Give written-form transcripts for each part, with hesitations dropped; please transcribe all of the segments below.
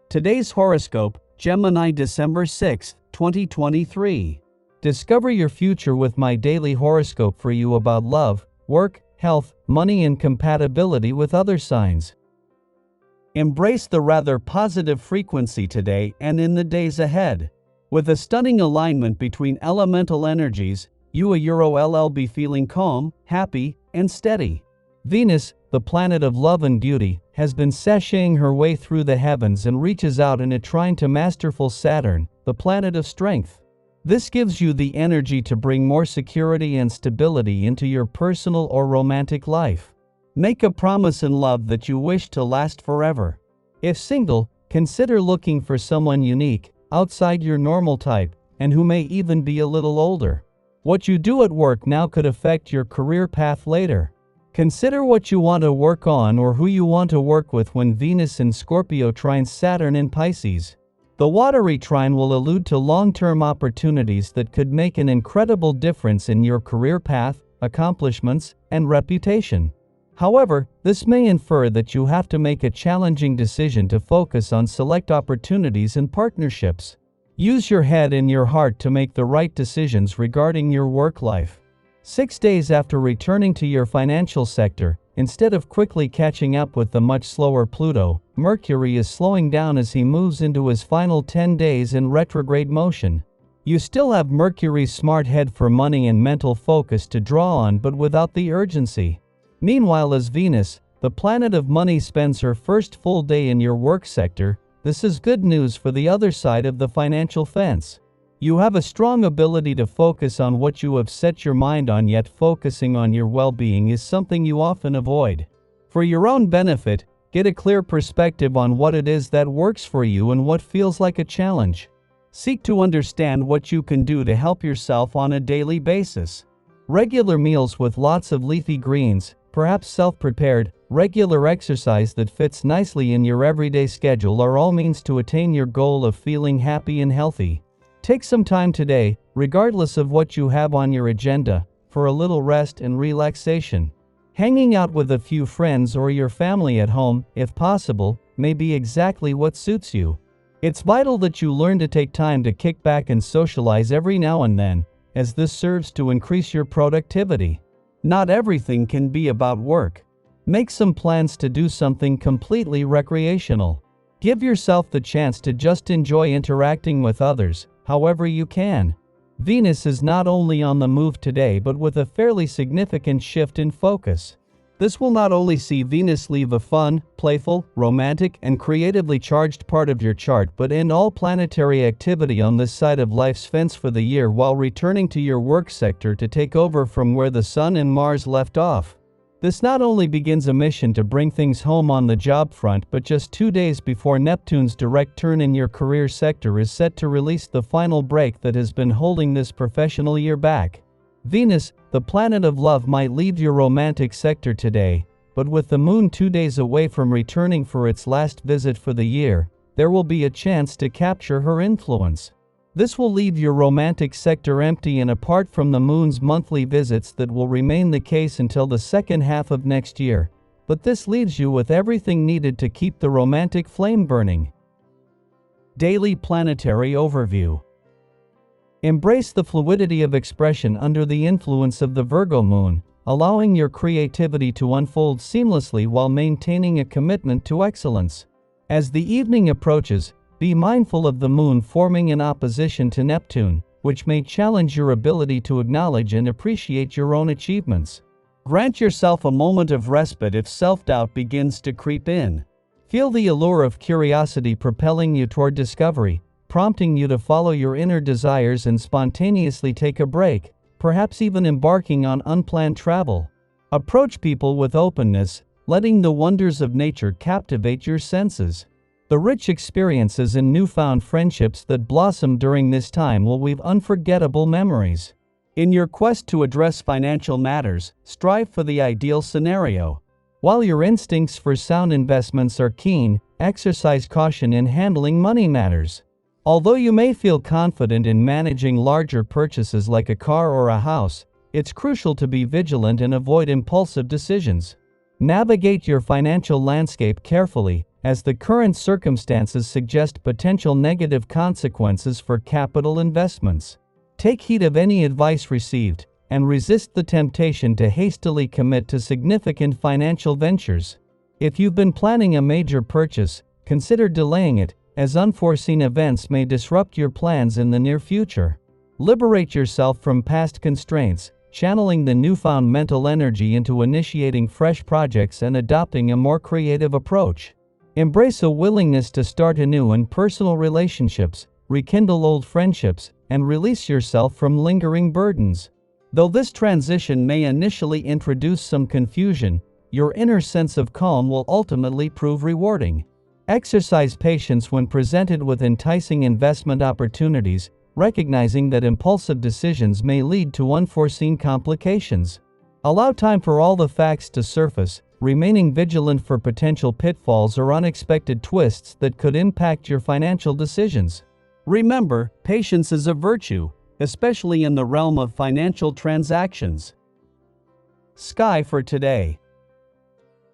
Today's horoscope, Gemini December 6, 2023. Discover your future with my daily horoscope for you about love, work, health, money and compatibility with other signs. Embrace the rather positive frequency today and in the days ahead. With a stunning alignment between elemental energies, you will be feeling calm, happy, and steady. Venus, the planet of love and beauty, has been sashaying her way through the heavens and reaches out in a trine to masterful Saturn, the planet of strength. This gives you the energy to bring more security and stability into your personal or romantic life. Make a promise in love that you wish to last forever. If single, consider looking for someone unique, outside your normal type, and who may even be a little older. What you do at work now could affect your career path later. Consider what you want to work on or who you want to work with when Venus in Scorpio trines Saturn in Pisces. The watery trine will allude to long-term opportunities that could make an incredible difference in your career path, accomplishments, and reputation. However, this may infer that you have to make a challenging decision to focus on select opportunities and partnerships. Use your head and your heart to make the right decisions regarding your work life. 6 days after returning to your financial sector, instead of quickly catching up with the much slower Pluto, Mercury is slowing down as he moves into his final 10 days in retrograde motion. You still have Mercury's smart head for money and mental focus to draw on, but without the urgency. Meanwhile, as Venus, the planet of money, spends her first full day in your work sector, this is good news for the other side of the financial fence. You have a strong ability to focus on what you have set your mind on, yet focusing on your well-being is something you often avoid. For your own benefit, get a clear perspective on what it is that works for you and what feels like a challenge. Seek to understand what you can do to help yourself on a daily basis. Regular meals with lots of leafy greens, perhaps self-prepared, regular exercise that fits nicely in your everyday schedule are all means to attain your goal of feeling happy and healthy. Take some time today, regardless of what you have on your agenda, for a little rest and relaxation. Hanging out with a few friends or your family at home, if possible, may be exactly what suits you. It's vital that you learn to take time to kick back and socialize every now and then, as this serves to increase your productivity. Not everything can be about work. Make some plans to do something completely recreational. Give yourself the chance to just enjoy interacting with others, however you can. Venus is not only on the move today but with a fairly significant shift in focus. This will not only see Venus leave a fun, playful, romantic, and creatively charged part of your chart but end all planetary activity on this side of life's fence for the year while returning to your work sector to take over from where the Sun and Mars left off. This not only begins a mission to bring things home on the job front, but just 2 days before Neptune's direct turn in your career sector is set to release the final break that has been holding this professional year back. Venus, the planet of love, might leave your romantic sector today, but with the moon 2 days away from returning for its last visit for the year, there will be a chance to capture her influence. This will leave your romantic sector empty and apart from the moon's monthly visits that will remain the case until the second half of next year, but this leaves you with everything needed to keep the romantic flame burning. Daily Planetary Overview. Embrace the fluidity of expression under the influence of the Virgo moon, allowing your creativity to unfold seamlessly while maintaining a commitment to excellence. As the evening approaches, be mindful of the moon forming in opposition to Neptune, which may challenge your ability to acknowledge and appreciate your own achievements. Grant yourself a moment of respite if self-doubt begins to creep in. Feel the allure of curiosity propelling you toward discovery, prompting you to follow your inner desires and spontaneously take a break, perhaps even embarking on unplanned travel. Approach people with openness, letting the wonders of nature captivate your senses. The rich experiences and newfound friendships that blossom during this time will weave unforgettable memories. In your quest to address financial matters, strive for the ideal scenario. While your instincts for sound investments are keen, exercise caution in handling money matters. Although you may feel confident in managing larger purchases like a car or a house, it's crucial to be vigilant and avoid impulsive decisions. Navigate your financial landscape carefully, as the current circumstances suggest potential negative consequences for capital investments. Take heed of any advice received, and resist the temptation to hastily commit to significant financial ventures. If you've been planning a major purchase, consider delaying it, as unforeseen events may disrupt your plans in the near future. Liberate yourself from past constraints, channeling the newfound mental energy into initiating fresh projects and adopting a more creative approach. Embrace a willingness to start anew in personal relationships, rekindle old friendships, and release yourself from lingering burdens. Though this transition may initially introduce some confusion, your inner sense of calm will ultimately prove rewarding. Exercise patience when presented with enticing investment opportunities, recognizing that impulsive decisions may lead to unforeseen complications. Allow time for all the facts to surface, remaining vigilant for potential pitfalls or unexpected twists that could impact your financial decisions. Remember, patience is a virtue, especially in the realm of financial transactions. Sky for today.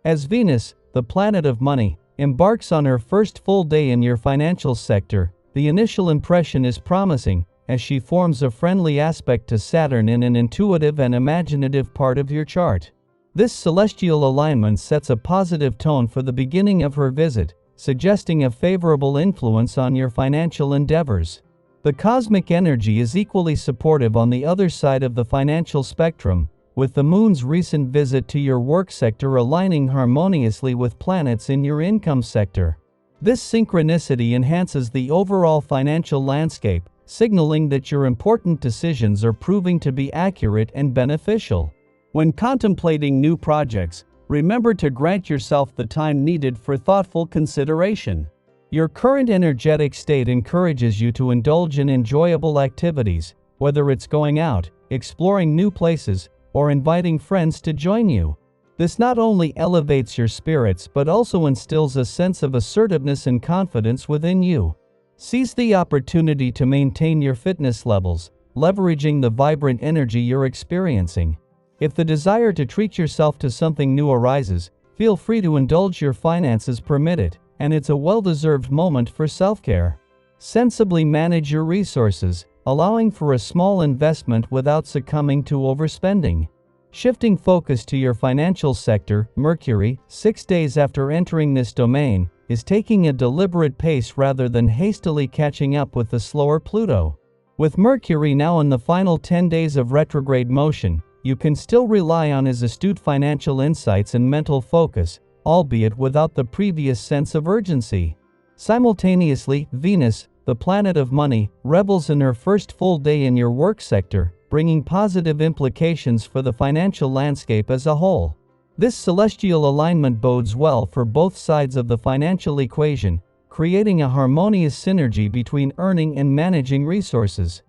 As Venus, the planet of money, embarks on her first full day in your financial sector, the initial impression is promising, as she forms a friendly aspect to Saturn in an intuitive and imaginative part of your chart. This celestial alignment sets a positive tone for the beginning of her visit, suggesting a favorable influence on your financial endeavors. The cosmic energy is equally supportive on the other side of the financial spectrum, with the Moon's recent visit to your work sector aligning harmoniously with planets in your income sector. This synchronicity enhances the overall financial landscape, signaling that your important decisions are proving to be accurate and beneficial. When contemplating new projects, remember to grant yourself the time needed for thoughtful consideration. Your current energetic state encourages you to indulge in enjoyable activities, whether it's going out, exploring new places, or inviting friends to join you. This not only elevates your spirits but also instills a sense of assertiveness and confidence within you. Seize the opportunity to maintain your fitness levels, leveraging the vibrant energy you're experiencing. If the desire to treat yourself to something new arises, feel free to indulge your finances permit it, and it's a well-deserved moment for self-care. Sensibly manage your resources, allowing for a small investment without succumbing to overspending. Shifting focus to your financial sector, Mercury, 6 days after entering this domain, is taking a deliberate pace rather than hastily catching up with the slower Pluto. With Mercury now in the final 10 days of retrograde motion, you can still rely on his astute financial insights and mental focus, albeit without the previous sense of urgency. Simultaneously, Venus, the planet of money, revels in her first full day in your work sector, bringing positive implications for the financial landscape as a whole. This celestial alignment bodes well for both sides of the financial equation, creating a harmonious synergy between earning and managing resources.